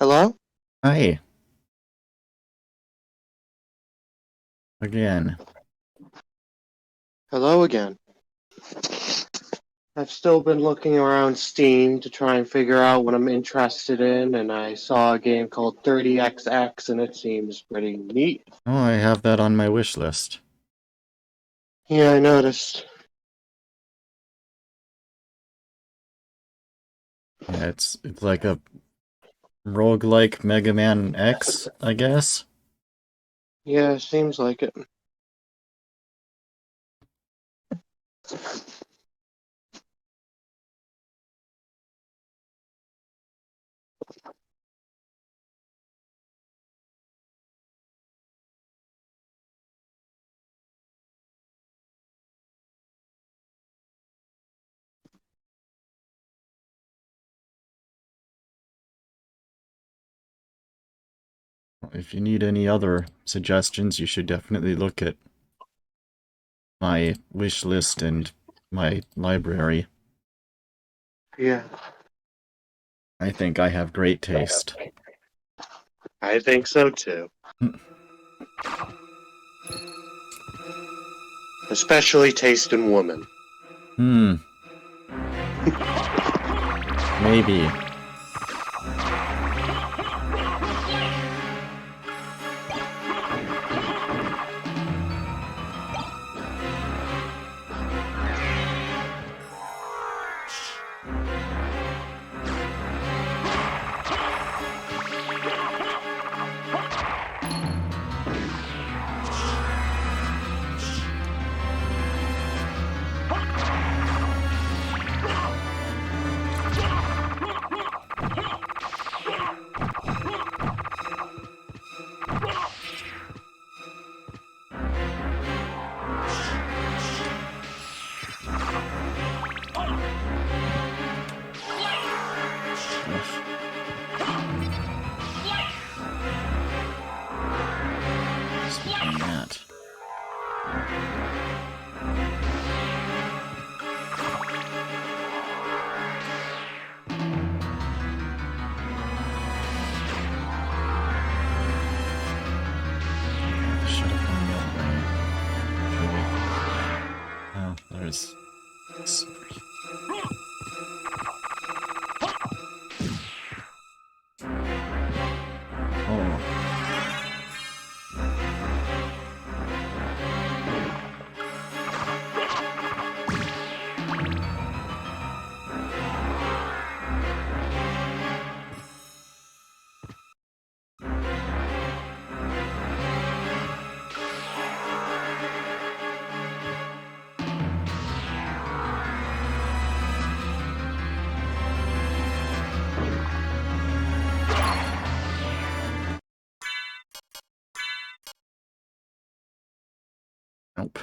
Hello? Hi, again. Hello again. I've still been looking around Steam to try and figure out what I'm interested in, and I saw a game called 30XX, and it seems pretty neat. Oh, I have that on my wish list. Yeah, I noticed. Yeah, it's like a roguelike Mega Man X, I guess. Yeah, seems like it. If you need any other suggestions, you should definitely look at my wish list and my library. Yeah, I think I have great taste. I think so too. Especially taste in woman. Hmm, maybe. Skipping that. Shut up on the other way. Oh, there's... Oh. Nope.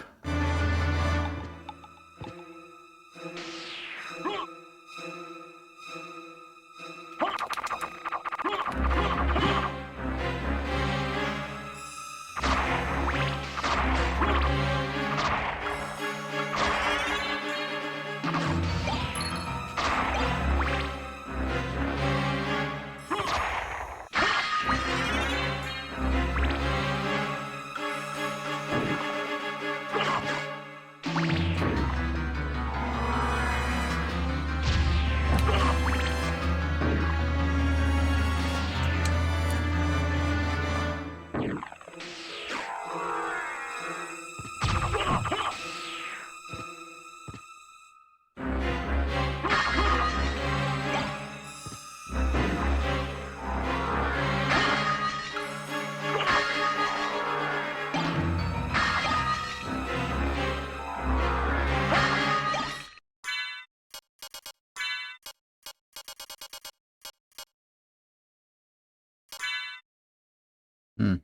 Hmm.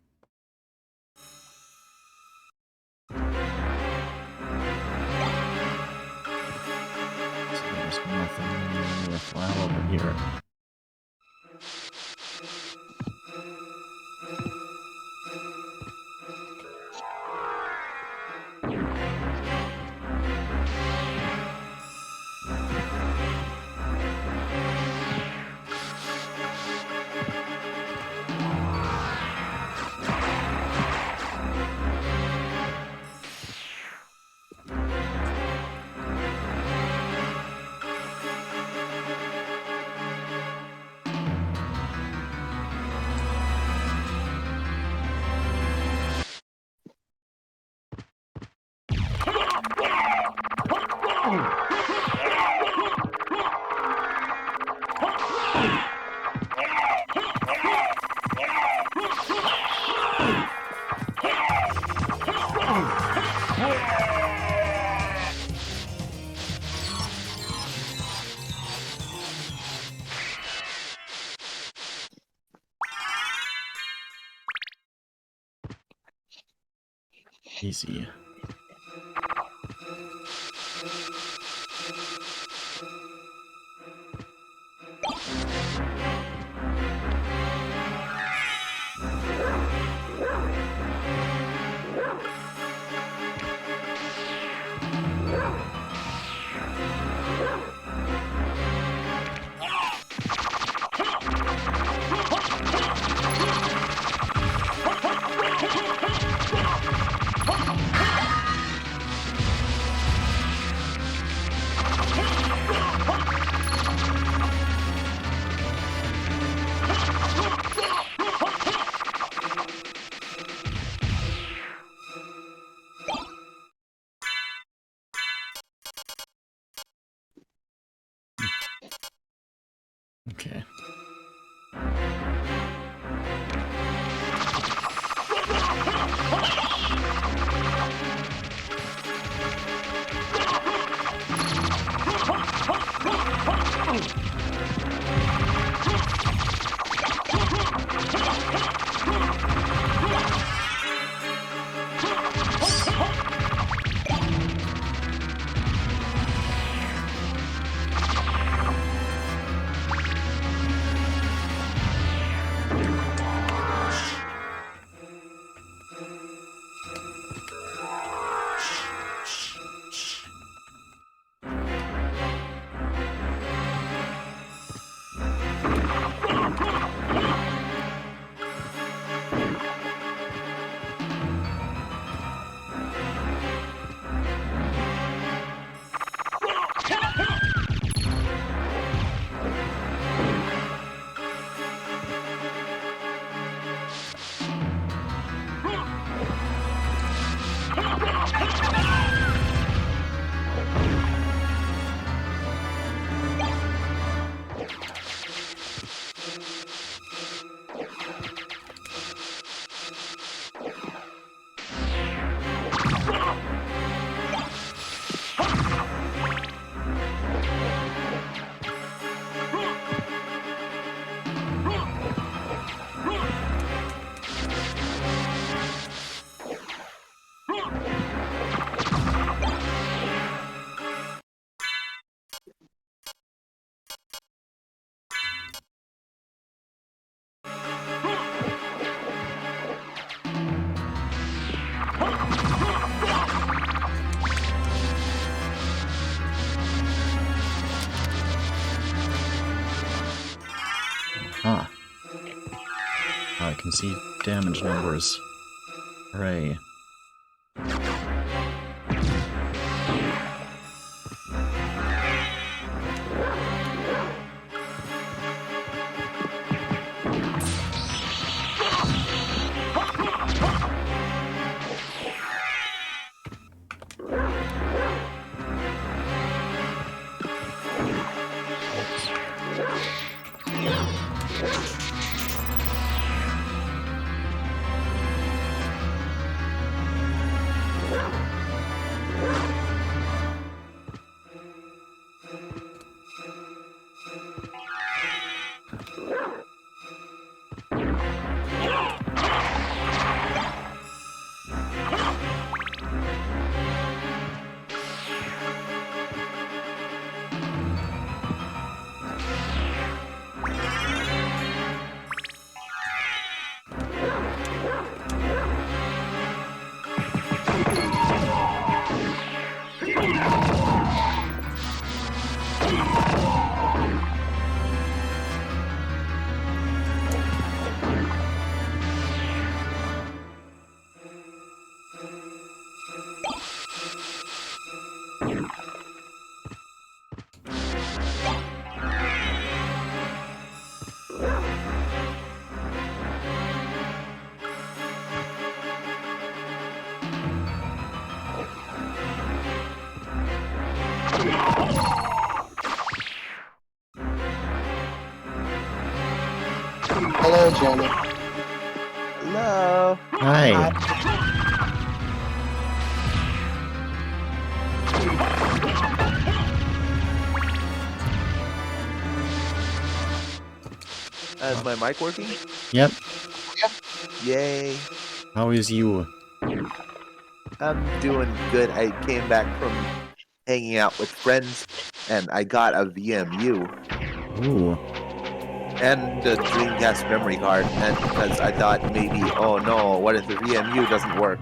So there's nothing worthwhile over here. Easy. Okay. Ah. I can see damage numbers. Hooray. Hello, Jenny. Hello. Hi. Is my mic working? Yep. Yay. How is you? I'm doing good. I came back from hanging out with friends, and I got a VMU Ooh. and a Dreamcast memory card, and because I thought maybe, oh no, what if the VMU doesn't work?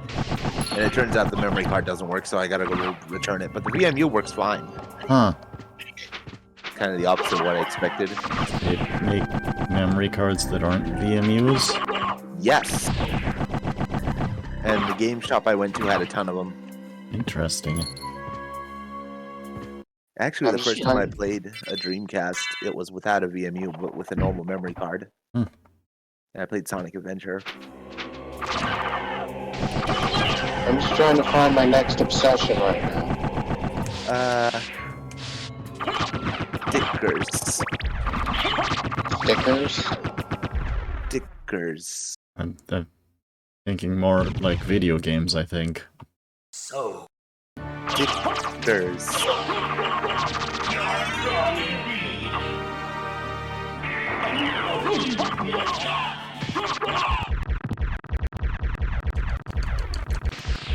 And it turns out the memory card doesn't work, so I gotta go return it. But the VMU works fine. Huh. Kind of the opposite of what I expected. They make memory cards that aren't VMUs? Yes. And the game shop I went to had a ton of them. Interesting. Actually, the I'm first sure- time I played a Dreamcast, it was without a VMU, but with a normal memory card. Hmm. And I played Sonic Adventure. I'm just trying to find my next obsession right now. Stickers. Stickers? Stickers. I'm thinking more like video games, I think. So. Stickers.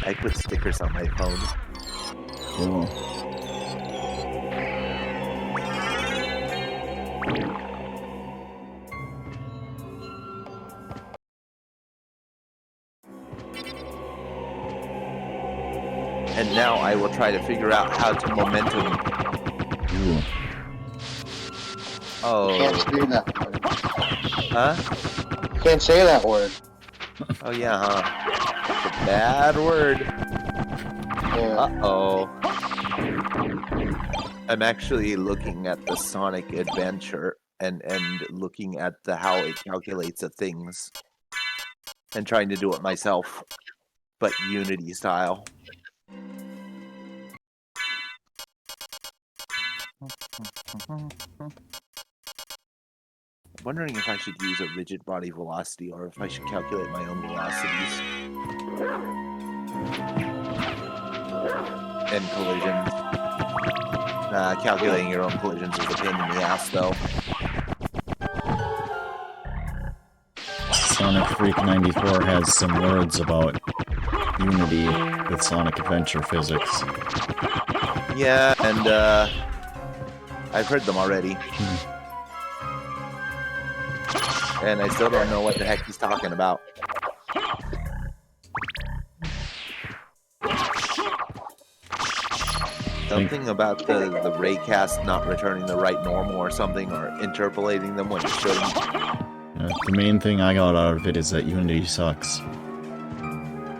I put stickers on my phone. Cool. And now I will try to figure out how to momentum. Ooh. Can't Oh. say that word. Huh? Can't say that word. Oh, yeah, huh? It's a bad word. Yeah. Uh-oh. I'm actually looking at the Sonic Adventure and looking at the how it calculates the things and trying to do it myself, but Unity style. Wondering if I should use a rigid body velocity or if I should calculate my own velocities and collisions. Calculating your own collisions is a pain in the ass, though. Sonic Freak 94 has some words about Unity with Sonic Adventure physics. Yeah, and I've heard them already. And I still don't know what the heck he's talking about. Something about the raycast not returning the right normal or something, or interpolating them when it shouldn't. The main thing I got out of it is that Unity sucks.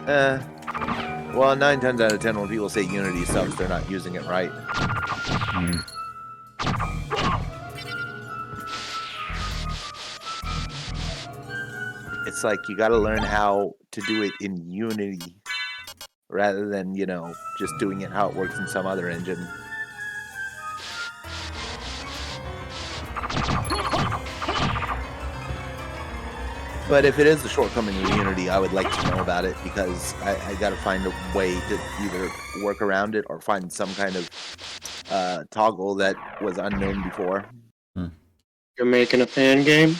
Well, 9 times out of 10 when people say Unity sucks, they're not using it right. It's like you gotta learn how to do it in Unity rather than, you know, just doing it how it works in some other engine. But if it is the shortcoming of Unity, I would like to know about it because I gotta find a way to either work around it or find some kind of toggle that was unknown before. You're making a fan game?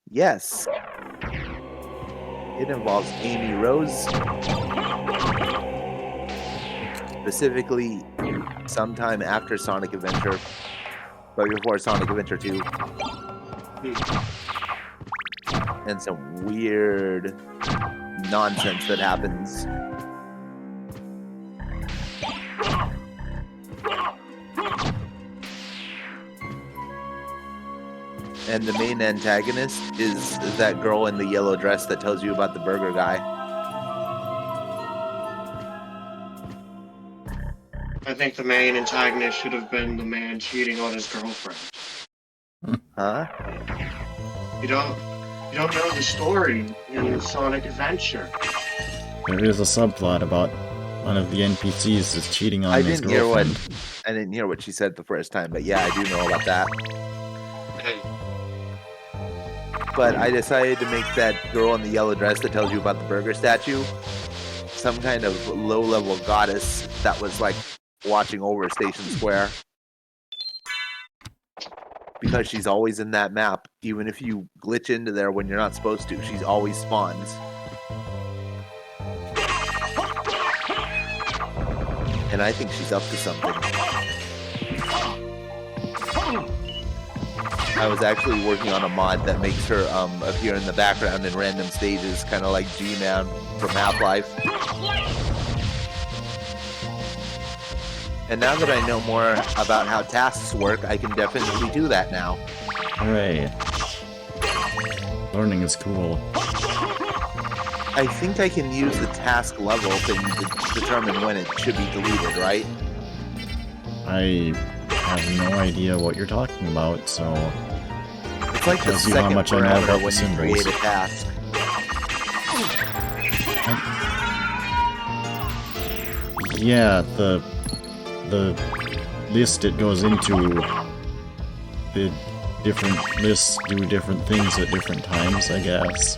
Yes. It involves Amy Rose. Specifically, sometime after Sonic Adventure, but before Sonic Adventure 2. And some weird nonsense that happens. And the main antagonist is that girl in the yellow dress that tells you about the burger guy. I think the main antagonist should have been the man cheating on his girlfriend. Huh? You don't know the story in Sonic Adventure. There is a subplot about one of the NPCs is cheating on his girlfriend. I didn't hear what she said the first time, but yeah, I do know about that. Okay. But I decided to make that girl in the yellow dress that tells you about the burger statue some kind of low-level goddess that was like watching over Station Square. Because she's always in that map. Even if you glitch into there when you're not supposed to, she's always spawns. And I think she's up to something. I was actually working on a mod that makes her appear in the background in random stages, kind of like G-Man from Half-Life. And now that I know more about how tasks work, I can definitely do that now. Hooray. Learning is cool. I think I can use the task level thing to determine when it should be deleted, right? I have no idea what you're talking about, so... It's like the Tells you how second much I know parameter about the when you symbols. create a task. Yeah, the list it goes into, the different lists do different things at different times, I guess.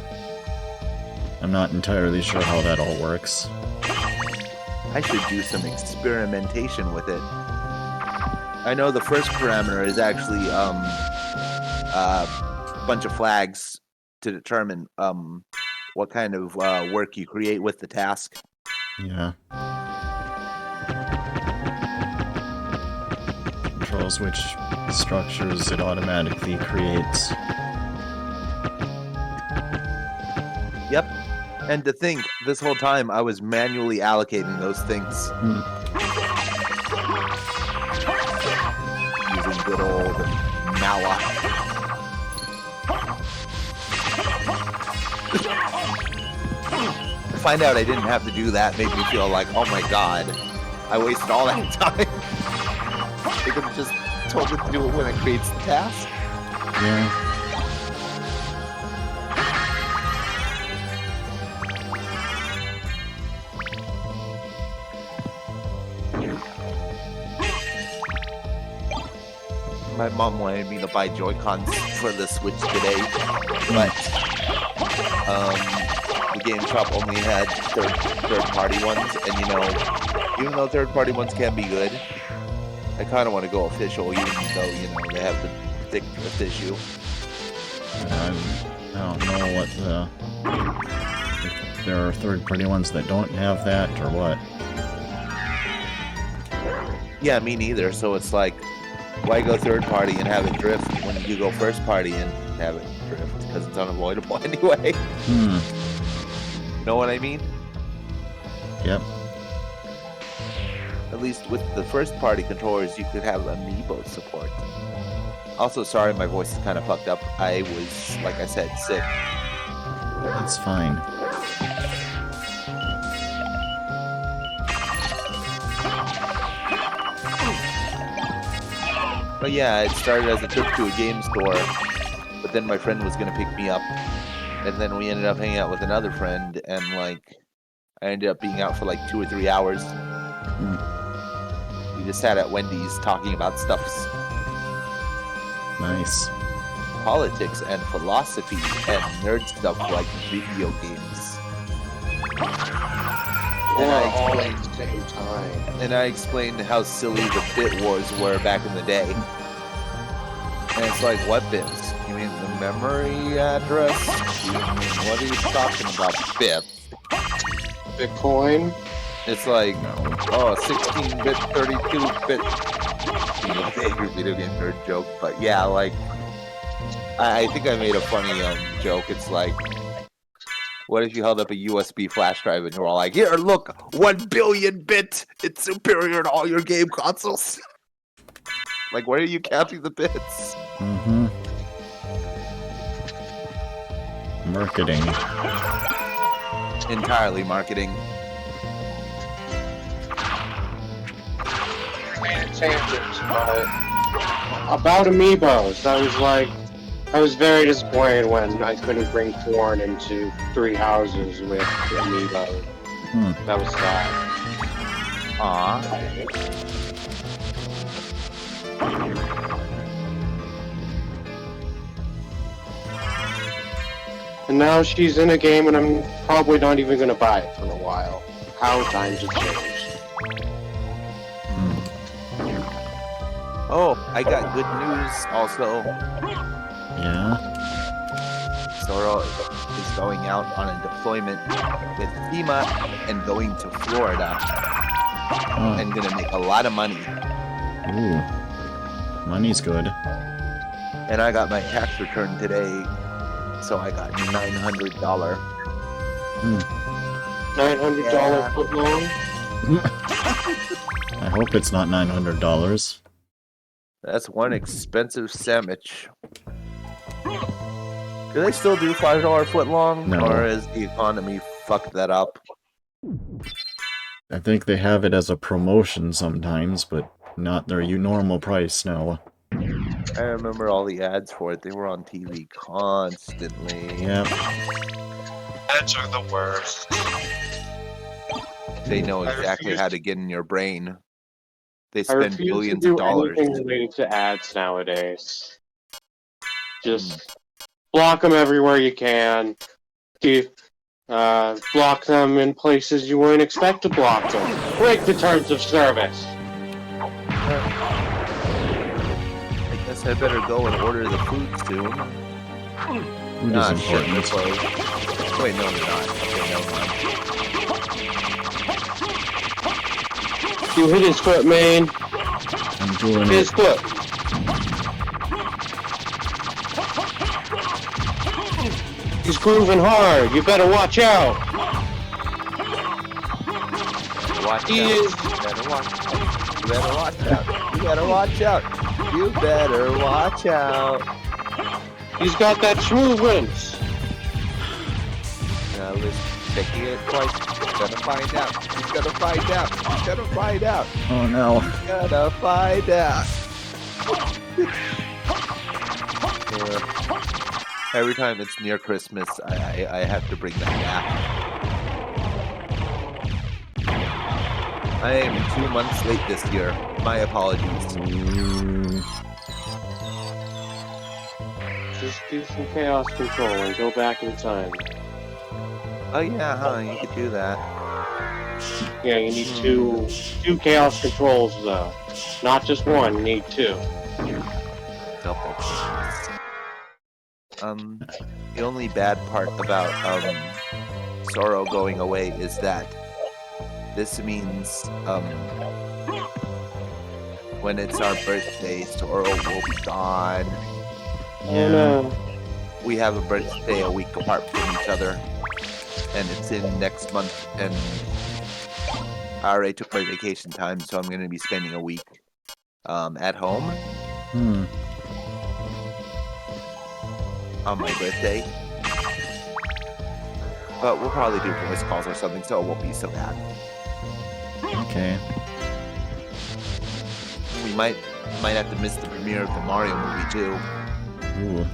I'm not entirely sure how that all works. I should do some experimentation with it. I know the first parameter is actually a bunch of flags to determine what kind of work you create with the task. Yeah. Controls which structures it automatically creates. Yep. And to think, this whole time I was manually allocating those things. Using good old malloc. To find out I didn't have to do that made me feel like, oh my god, I wasted all that time. They could have just told it to do it when it creates the task. Yeah. My mom wanted me to buy Joy-Cons for the Switch today, but the game shop only had third-party ones, and you know, even though third-party ones can be good, I kind of want to go official, even though, you know, they have the thick issue. I don't know what the... if there are third-party ones that don't have that, or what. Yeah, me neither, so it's like, why go third-party and have it drift when you go first-party and have it drift? Because it's unavoidable anyway. You know what I mean? Yep. At least with the first-party controllers, you could have amiibo support. Also, sorry, my voice is kind of fucked up. I was, like I said, sick. That's fine. But yeah, it started as a trip to a game store, but then my friend was going to pick me up, and then we ended up hanging out with another friend, and like, I ended up being out for like 2 or 3 hours. We just sat at Wendy's talking about stuffs. Nice. Politics and philosophy and nerd stuff like video games. And all at the same time. And I explained how silly the bit wars were back in the day. And it's like, what bits? You mean the memory address? What are you talking about, bits? Bitcoin? It's like, oh, 16-bit, 32-bit. Your video game nerd joke, but yeah, like, I think I made a funny joke. It's like, what if you held up a USB flash drive and you were all like, here, look, 1 billion bit, it's superior to all your game consoles. Like, where are you counting the bits? Marketing. Entirely marketing. Tangents, but about amiibos, I was very disappointed when I couldn't bring corn into 3 houses with amiibo. That was sad. And now she's in a game and I'm probably not even gonna buy it for a while. How times have changed. Oh, I got good news also. Yeah? Zoro is going out on a deployment with FEMA and going to Florida. and gonna make a lot of money. Ooh. Money's good. And I got my tax return today, so I got $900. $900 foot long? I hope it's not $900. That's one expensive sandwich. Do they still do $5 foot long? No. Or has the economy fucked that up? I think they have it as a promotion sometimes, but not their normal price now. I remember all the ads for it. They were on TV constantly. Yep. Ads are the worst. They know I exactly refuse how to get in your brain. They I spend refuse billions to of do dollars. anything related to ads nowadays. Just block them everywhere you can. Block them in places you wouldn't expect to block them. Break the terms of service. I guess I better go and order the food soon. Food is Shit, they're important. closed. Wait, no, they're not. Okay, never mind. You hit his foot, man. I'm doing His it. foot. He's grooving hard. You better watch out. Watch He out. is. You better watch out. You better watch out. You better watch out. You better watch out. He's got that movements. Now listen, checking it twice. He's gonna find out. He's gonna find out. He's gonna find out. Oh no. He's gonna find out. Every time it's near Christmas, I have to bring that back. I am 2 months late this year. My apologies. Ooh. Just do some chaos control and go back in time. Oh yeah, huh? You could do that. Yeah, you need two chaos controls though. Not just one, you need two. Double. The only bad part about Sorrow going away is that this means when it's our birthday, Sorrow will be gone. Oh no. We have a birthday a week apart from each other, and it's in next month. And I already took my vacation time, so I'm going to be spending a week at home on my birthday. But we'll probably do voice calls or something, so it won't be so bad. Okay. We might have to miss the premiere of the Mario movie too, Ooh.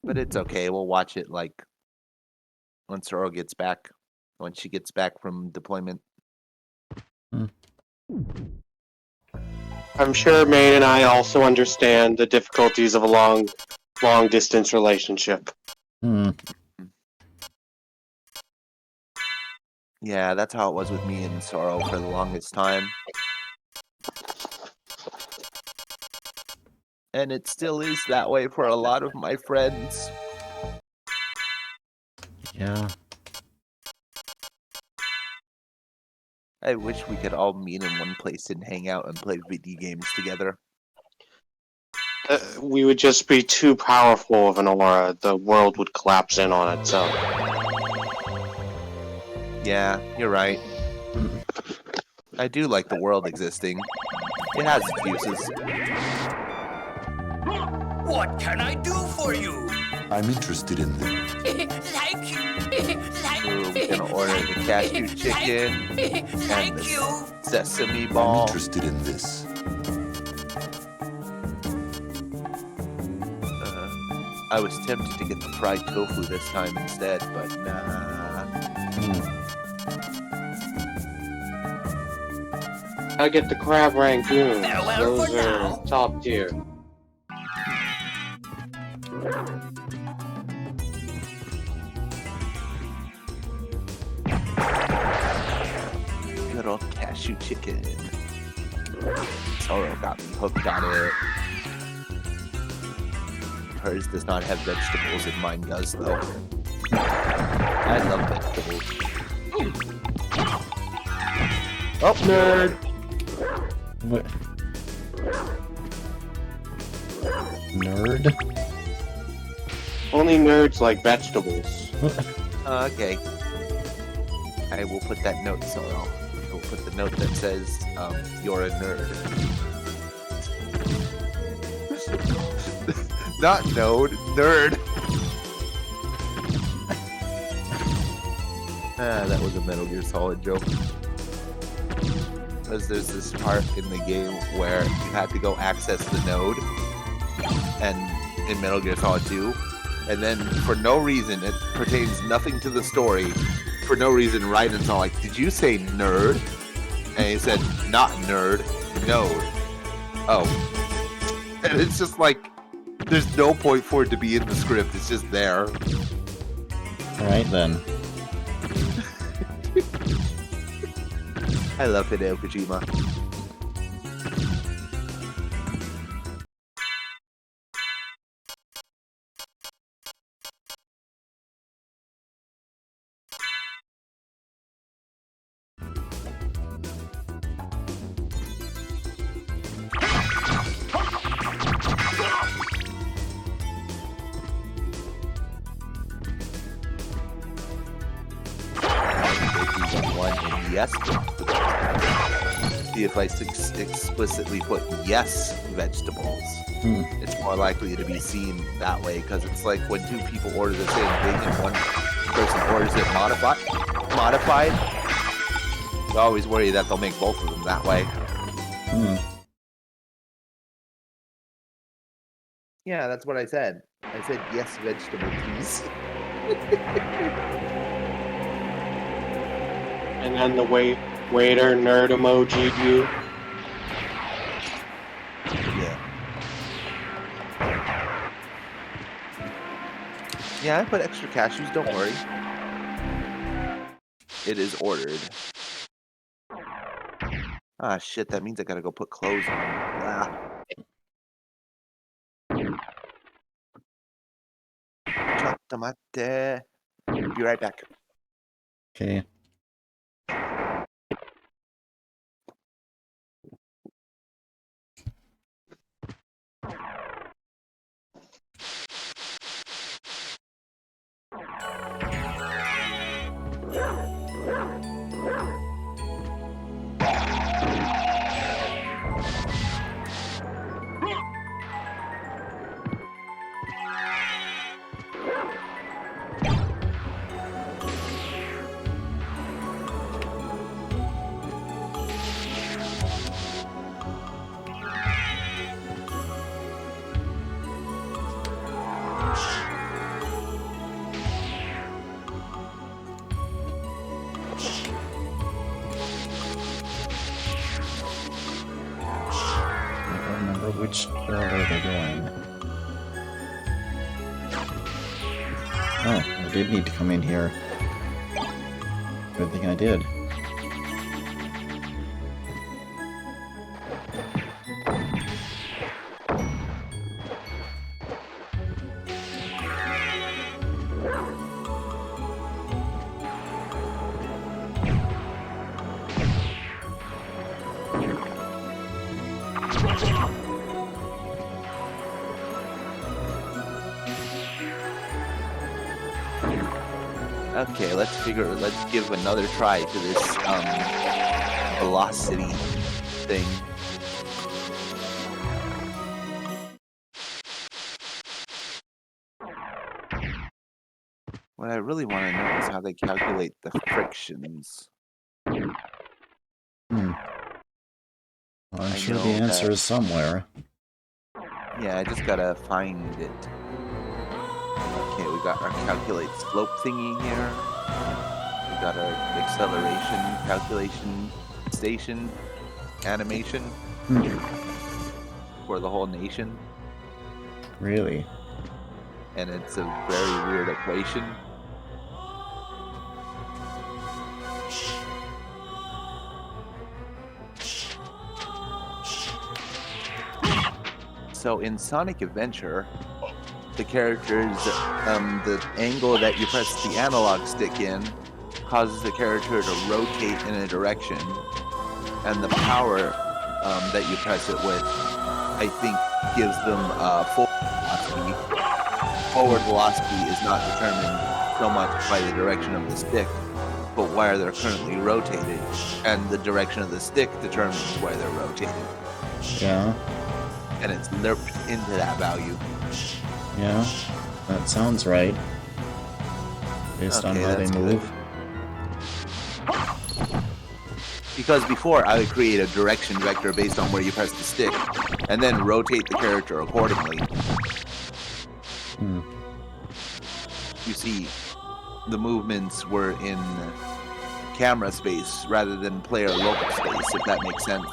but it's okay. We'll watch it like when Sorrow gets back, when she gets back from deployment. I'm sure Maine and I also understand the difficulties of a long distance relationship. Yeah, that's how it was with me and Sorrow for the longest time. And it still is that way for a lot of my friends. Yeah. I wish we could all meet in one place and hang out and play video games together. We would just be too powerful of an aura. The world would collapse in on itself. Yeah, you're right. I do like the world existing. It has its uses. What can I do for you? I'm interested in them. Thank you. Ooh, we're gonna order the cashew chicken and Thank the you. sesame I'm ball. interested in this. I was tempted to get the fried tofu this time instead, but nah. I get the crab rangoons. Farewell Those for are now. top tier. Good old cashew chicken. Sorrow got me hooked on it. Hers does not have vegetables and mine does though. I love vegetables. Oh, Nerd. What? Nerd? Only nerds like vegetables. Okay. I will put that note somewhere. I will put the note that says, you're a nerd. Not node, nerd. That was a Metal Gear Solid joke. Because there's this part in the game where you had to go access the node, and in Metal Gear Solid 2, and then for no reason, it pertains nothing to the story. For no reason, Raiden's all like, "Did you say nerd?" And he said, "Not nerd, node." Oh, and it's just like, there's no point for it to be in the script. It's just there. Alright then. I love Hideo Kojima. Yes. See if I explicitly put yes vegetables, it's more likely to be seen that way, because it's like when two people order the same thing and one person orders it modified. I always worry that they'll make both of them that way. Yeah, that's what I said. I said yes vegetable, please. And then the waiter nerd emoji'd you. Yeah. Yeah, I put extra cashews, don't worry. It is ordered. Ah, shit, that means I gotta go put clothes on. Ah. Tomate. Be right back. Okay. Which order they're going. Oh, I did need to come in here. Good thing I did. Okay, let's give another try to this velocity thing. What I really want to know is how they calculate the frictions. Well, I'm sure the answer is somewhere. Yeah, I just gotta find it. Okay, we got our calculate slope thingy here. We got our acceleration calculation station animation for the whole nation. Really? And it's a very weird equation. So in Sonic Adventure, the characters, the angle that you press the analog stick in causes the character to rotate in a direction. and the power that you press it with, I think, gives them forward velocity. Forward velocity is not determined so much by the direction of the stick, but where they're currently rotated, and the direction of the stick determines where they're rotated. Yeah. And it's lerped into that value. Yeah. That sounds right. Based on Okay, how they that's move. Because before, I would create a direction vector based on where you press the stick, and then rotate the character accordingly. Hmm. You see, the movements were in camera space rather than player local space, if that makes sense.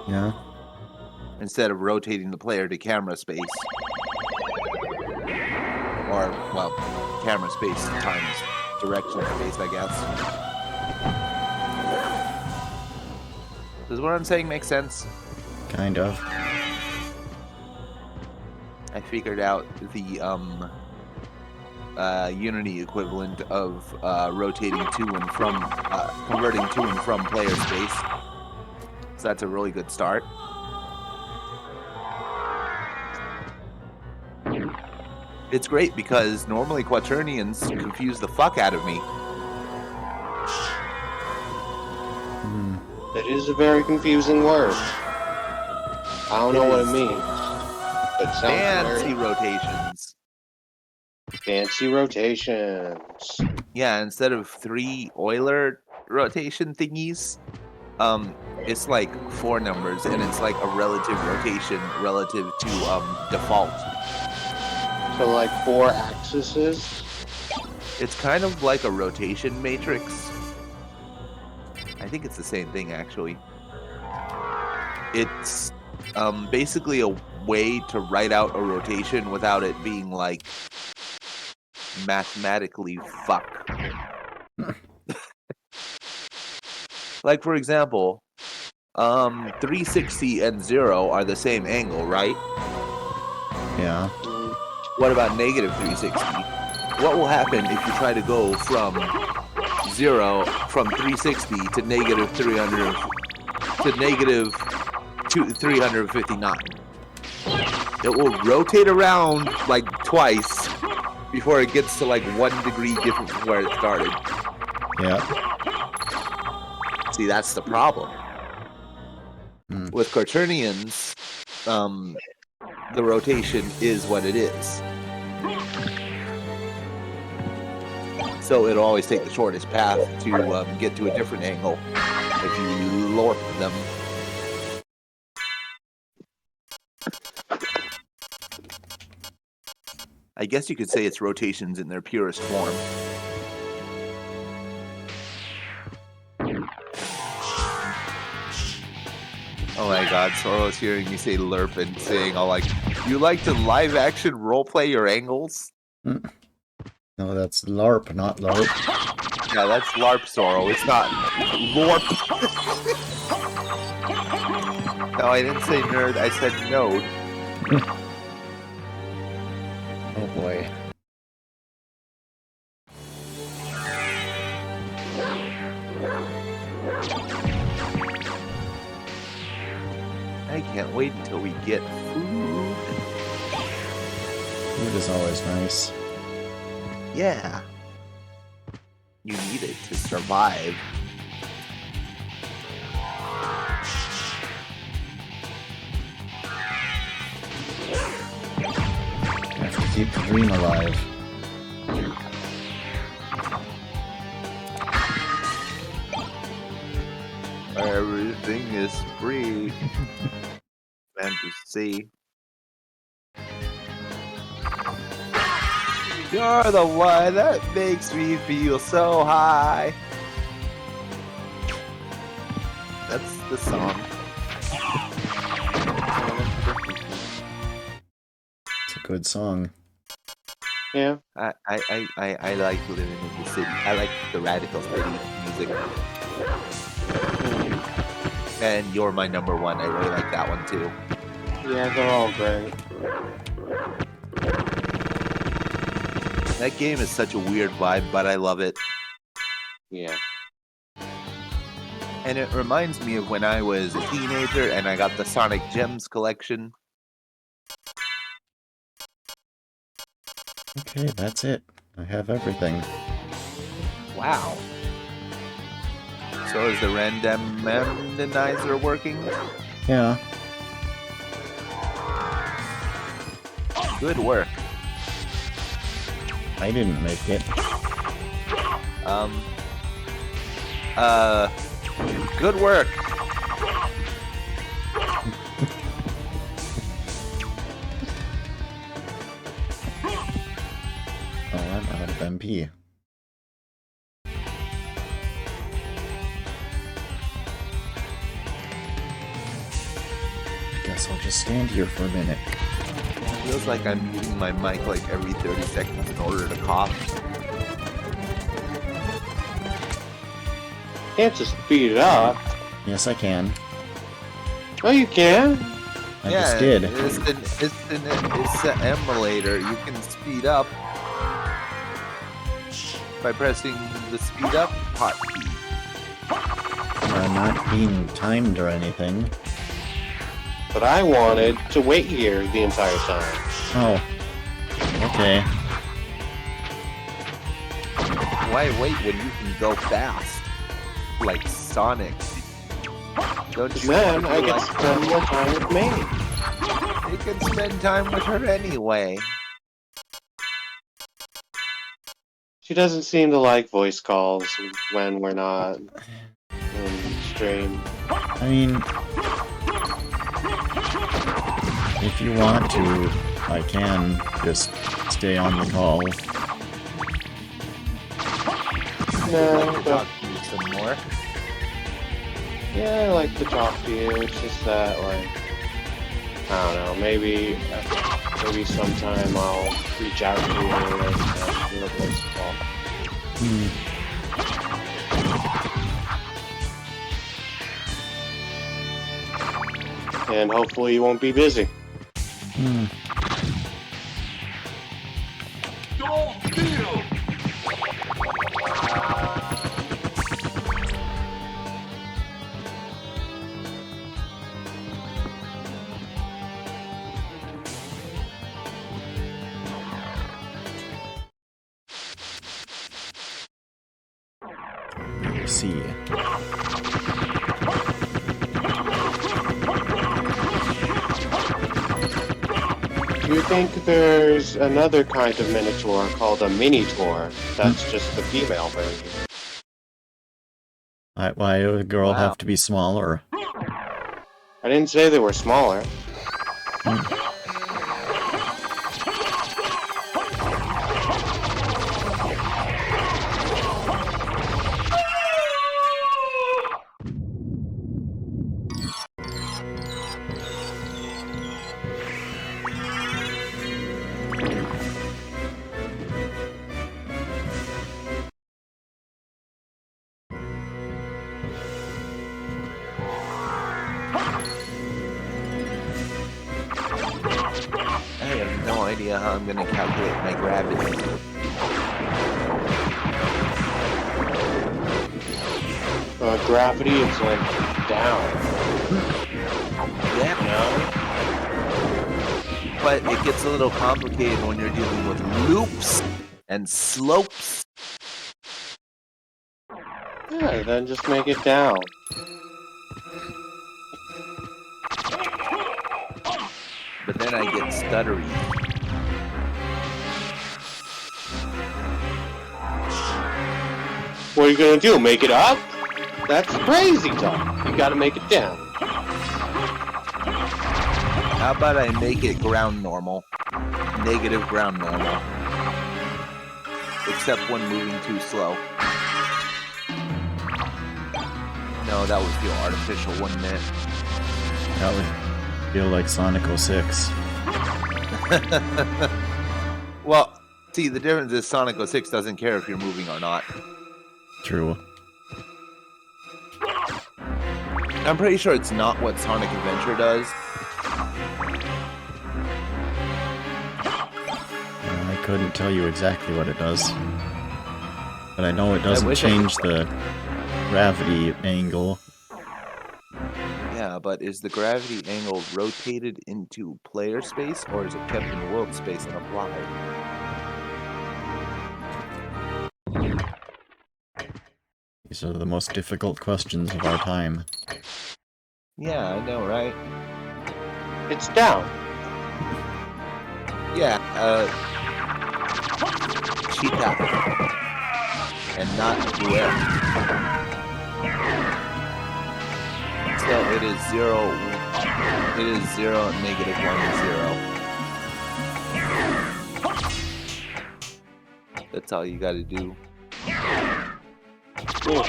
Yeah. Instead of rotating the player to camera space. Or, well, camera space times direction space, I guess. Does what I'm saying make sense? Kind of. I figured out the Unity equivalent of rotating to and from, converting to and from player space. So that's a really good start. It's great because normally quaternions confuse the fuck out of me. Hmm. It is a very confusing word. I don't know what it means. But it sounds Fancy very rotations. fancy rotations. Yeah, instead of 3 Euler rotation thingies, it's like 4 numbers, and it's like a relative rotation relative to default. So like 4 axes. It's kind of like a rotation matrix. I think it's the same thing, actually. It's basically a way to write out a rotation without it being like mathematically fuck. Like, for example, 360 and 0 are the same angle, right? Yeah. What about negative 360? What will happen if you try to go from 360 to negative 300 to negative 359? It will rotate around like twice before it gets to like 1 degree different from where it started. Yeah. See, that's the problem. Hmm. With quaternions, the rotation is what it is. So it'll always take the shortest path to get to a different angle if you lorp them. I guess you could say it's rotations in their purest form. Oh my god, Sorrow's hearing me say lerp and saying all like, you like to live action roleplay your angles? No, that's LARP, not LARP. Yeah, that's LARP, Sorrow. It's not LORP. No, I didn't say nerd, I said node. Oh boy. I can't wait until we get food. Food is always nice. Yeah. You need it to survive. Have to keep the dream alive. Everything is free. Fantasy. You're the one that makes me feel so high. That's the song. It's a good song. Yeah. I like living in the city. I like the radical city music. And You're My Number One. I really like that one too. Yeah, they're all great. That game is such a weird vibe, but I love it. Yeah. And it reminds me of when I was a teenager and I got the Sonic Gems collection. Okay, that's it. I have everything. Wow. So is the randomizer working? Yeah. Good work. I didn't make it. Good work. Oh, I'm out of MP. Guess I'll just stand here for a minute. Feels like I'm muting my mic like every 30 seconds in order to cough. Can't just speed it up. Yes, I can. No, you can. I just did. It's an emulator. You can speed up by pressing the speed up hotkey. I'm not being timed or anything. But I wanted to wait here the entire time. Oh. Okay. Why wait when you can go fast? Like Sonic. Don't you Then wanna I be get to like spend more time with me. You can spend time with her anyway. She doesn't seem to like voice calls when we're not in stream. I mean, if you want to, I can just stay on the call. No, Talk but to you some more. yeah, I like to talk to you. It's just that, like, I don't know. Maybe sometime I'll reach out to you and do a voice call. And hopefully you won't be busy. Let's see. Do you think there's another kind of Minotaur called a Mini-Taur? That's just the female version. Why would a girl Wow. have to be smaller? I didn't say they were smaller. I have no idea how I'm gonna calculate my gravity. Gravity, it's like down. Yeah, No? but it gets a little complicated when you're dealing with loops and slopes. Yeah, then just make it down. But then I get stuttery. What are you gonna do? Make it up? That's crazy talk. You gotta make it down. How about I make it ground normal? Negative ground normal. Except when moving too slow. No, that was the artificial, wouldn't it? That would feel like Sonic 06. Well, see, the difference is Sonic 06 doesn't care if you're moving or not. True. I'm pretty sure it's not what Sonic Adventure does. I couldn't tell you exactly what it does. But I know it doesn't wish I change the gravity angle Yeah, but is the gravity angle rotated into player space, or is it kept in world space and applied? These are the most difficult questions of our time. Yeah, I know, right? It's down. Yeah, cheetah. And not duet. So it is 0, negative 1, 0. That's all you gotta do. Cool.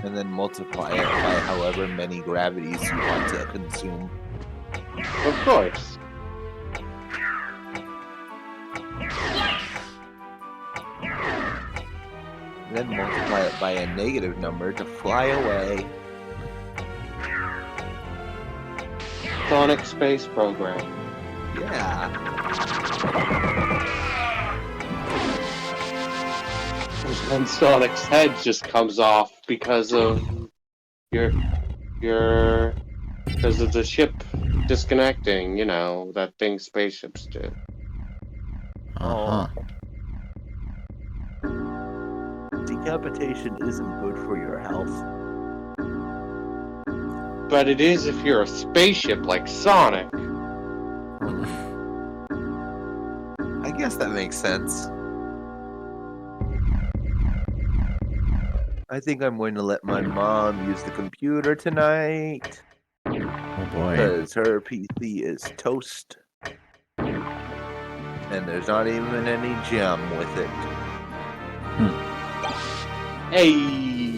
And then multiply it by however many gravities you want to consume. Of course. Then multiply it by a negative number to fly away. Sonic Space Program. Yeah. And Sonic's head just comes off because of because of the ship disconnecting, you know, that thing spaceships do. Uh-huh. Decapitation isn't good for your health. But it is if you're a spaceship like Sonic. I guess that makes sense. I think I'm going to let my mom use the computer tonight. Oh boy. Because her PC is toast. And there's not even any gem with it. Hey!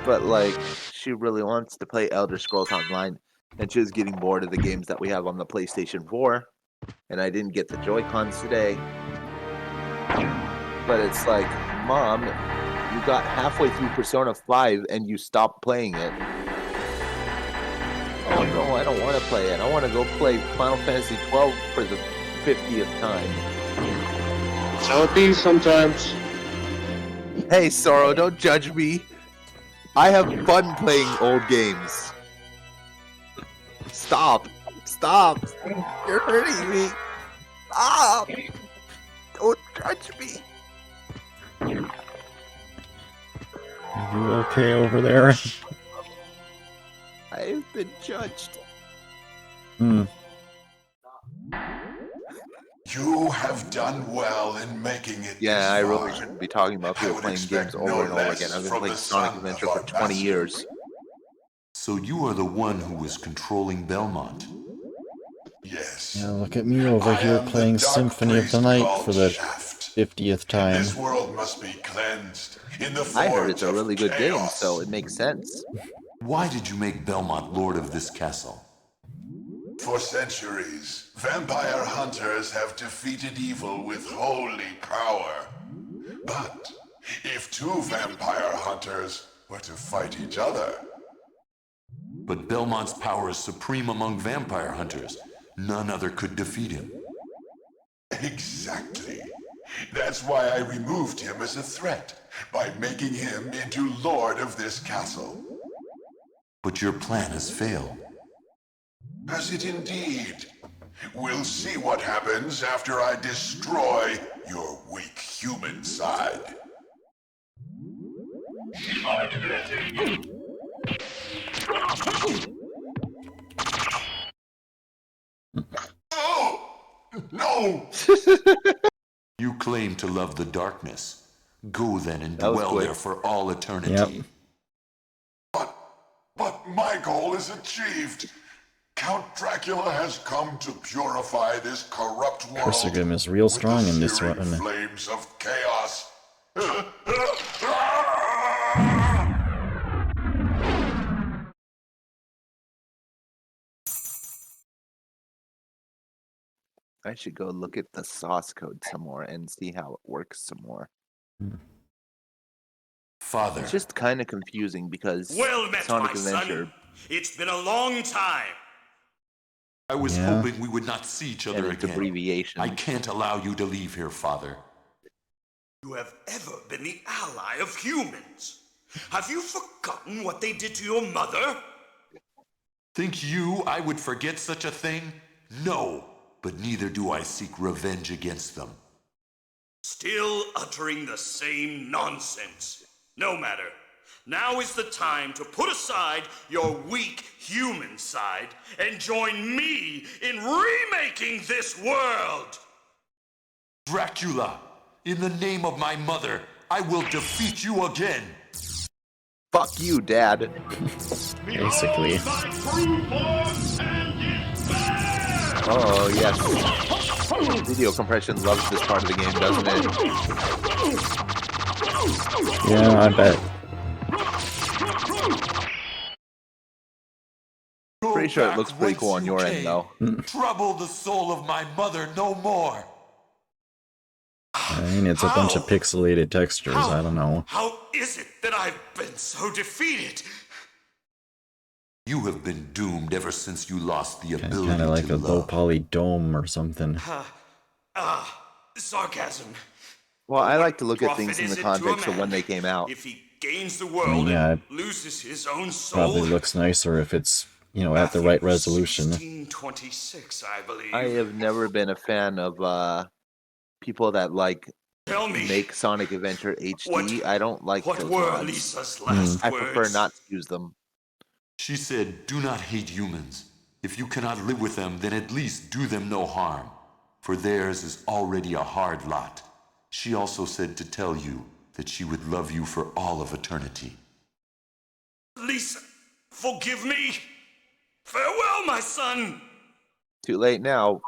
But, like, she really wants to play Elder Scrolls Online. And she was getting bored of the games that we have on the PlayStation 4. And I didn't get the Joy-Cons today. But it's like, Mom, you got halfway through Persona 5 and you stopped playing it. Oh no, I don't want to play it. I want to go play Final Fantasy 12 for the 50th time. So it be sometimes. Hey, Sorrow, don't judge me. I have fun playing old games. Stop. Stop. You're hurting me. Stop. Don't judge me. Are you okay over there? I've been judged. You have done well in making it. Yeah, I this really far. shouldn't be talking about I people would playing expect games over no and over less again. I've been from playing the Sonic son Adventure of for our 20 master. years. So you are the one who was controlling Belmont. Yes. Yeah, look at me over I here am the playing dark Symphony of the priest Night called for the Shaft. 50th time. This world must be cleansed in the I heard forge it's a of really good game, chaos. so it makes sense. Why did you make Belmont lord of this castle? For centuries, vampire hunters have defeated evil with holy power. But if two vampire hunters were to fight each other... But Belmont's power is supreme among vampire hunters. None other could defeat him. Exactly. That's why I removed him as a threat, by making him into lord of this castle. But your plan has failed. Has it indeed? We'll see what happens after I destroy your weak human side. Oh! No! You claim to love the darkness. Go then and That was dwell quick. there for all eternity. Yep. But my goal is achieved. Count Dracula has come to purify this corrupt world. Persegum is real strong in this with the one. searing flames of chaos. I should go look at the source code some more and see how it works some more. Father, It's just kind of confusing because Well met, Sonic my Adventure son. It's been a long time. I was Yeah. hoping we would not see each and other its again. abbreviation. I can't allow you to leave here, Father. You have ever been the ally of humans. Have you forgotten what they did to your mother? Think you I would forget such a thing? No, but neither do I seek revenge against them. Still uttering the same nonsense. No matter. Now is the time to put aside your weak human side and join me in remaking this world! Dracula, in the name of my mother, I will defeat you again! Fuck you, Dad. Basically. Oh, yes. Video compression loves this part of the game, doesn't it? Yeah, I bet. Pretty sure it looks pretty cool on your end, though. Trouble the soul of my mother no more! I mean, it's a bunch of pixelated textures, I don't know. How is it that I've been so defeated? You have been doomed ever since you lost the ability Kinda like to a low love. poly dome or something. Sarcasm. Well, I like to look at Profit things in is the it to a context of man when they came out. If he gains the world yeah, and loses his own soul. Probably looks nicer if it's, you know, at the right resolution. 1626, I believe. I have never been a fan of people that like Tell me, make Sonic Adventure HD. I don't like what those were mods. Lisa's last I words? prefer not to use them. She said, do not hate humans. If you cannot live with them, then at least do them no harm. For theirs is already a hard lot. She also said to tell you that she would love you for all of eternity. Lisa, forgive me. Farewell, my son. Too late now.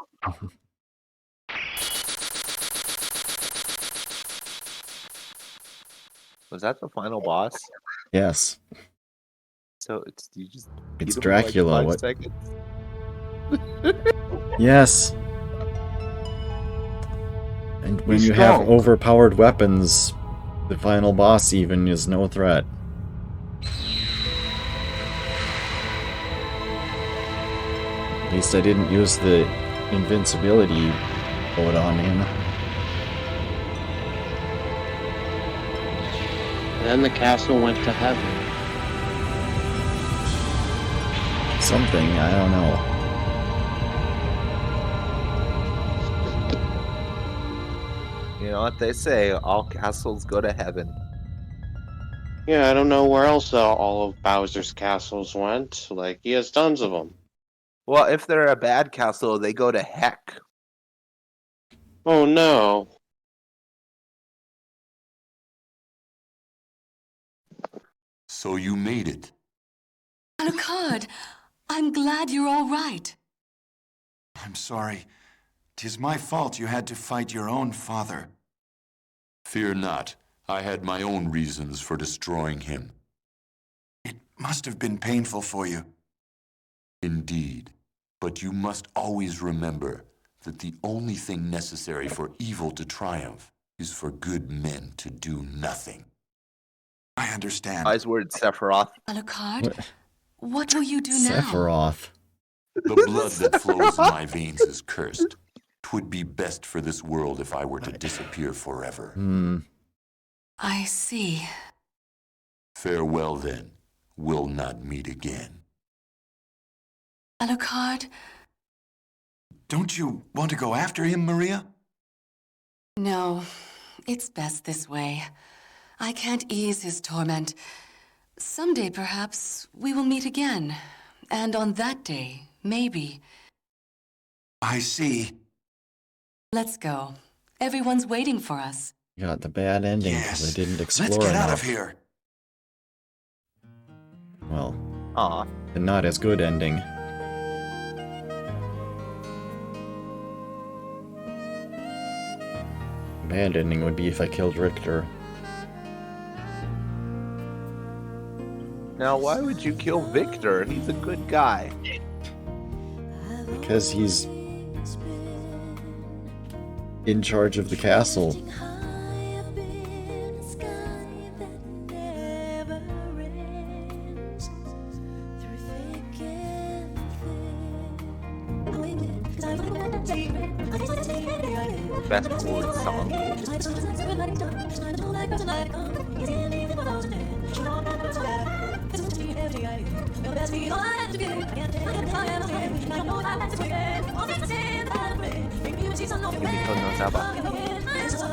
Was that the final boss? Yes. So it's you just It's beat him Dracula, for like 5 what- seconds? Yes! And when He's you have strong. overpowered weapons, the final boss even is no threat. At least I didn't use the invincibility mode on him. Then the castle went to heaven. Something, I don't know. You know what they say, all castles go to heaven. Yeah, I don't know where else all of Bowser's castles went. Like, he has tons of them. Well, if they're a bad castle, they go to heck. Oh no. So you made it. Alucard, I'm glad you're all right. I'm sorry. 'Tis my fault you had to fight your own father. Fear not. I had my own reasons for destroying him. It must have been painful for you. Indeed. But you must always remember that the only thing necessary for evil to triumph is for good men to do nothing. I understand. Wise word, Sephiroth. Alucard, what will you do now? Sephiroth. The blood that flows in my veins is cursed. 'Twould be best for this world if I were to disappear forever. I see. Farewell then. We'll not meet again. Alucard? Don't you want to go after him, Maria? No, it's best this way. I can't ease his torment. Someday, perhaps, we will meet again. And on that day, maybe. I see. Let's go. Everyone's waiting for us. Got the bad ending because Yes. I didn't explore Let's get out enough. of here. Well, Aw. the not as good ending. Bad ending would be if I killed Richter. Now, why would you kill Victor? He's a good guy. Because he's in charge of the castle. Best chord song. Yumiko no Saba.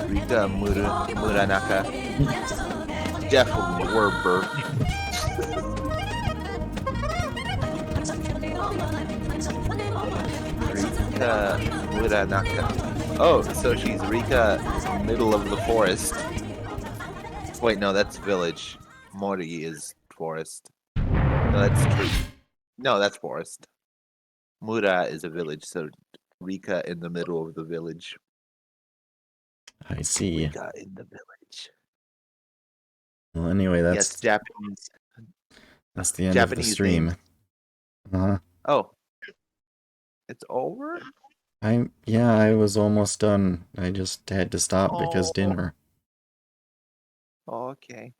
Rika Muranaka. Definitely Werber. Rika Muranaka. Oh, so she's Rika, middle of the forest. Wait, no, that's village. Mori is forest. No, that's tree. No, that's forest. Mura is a village, so Rika in the middle of the village. I see. Rika in the village. Well, anyway, Yes, Japanese. that's the end of the Japanese stream. names. Oh, it's over? I was almost done. I just had to stop because dinner. Oh, okay.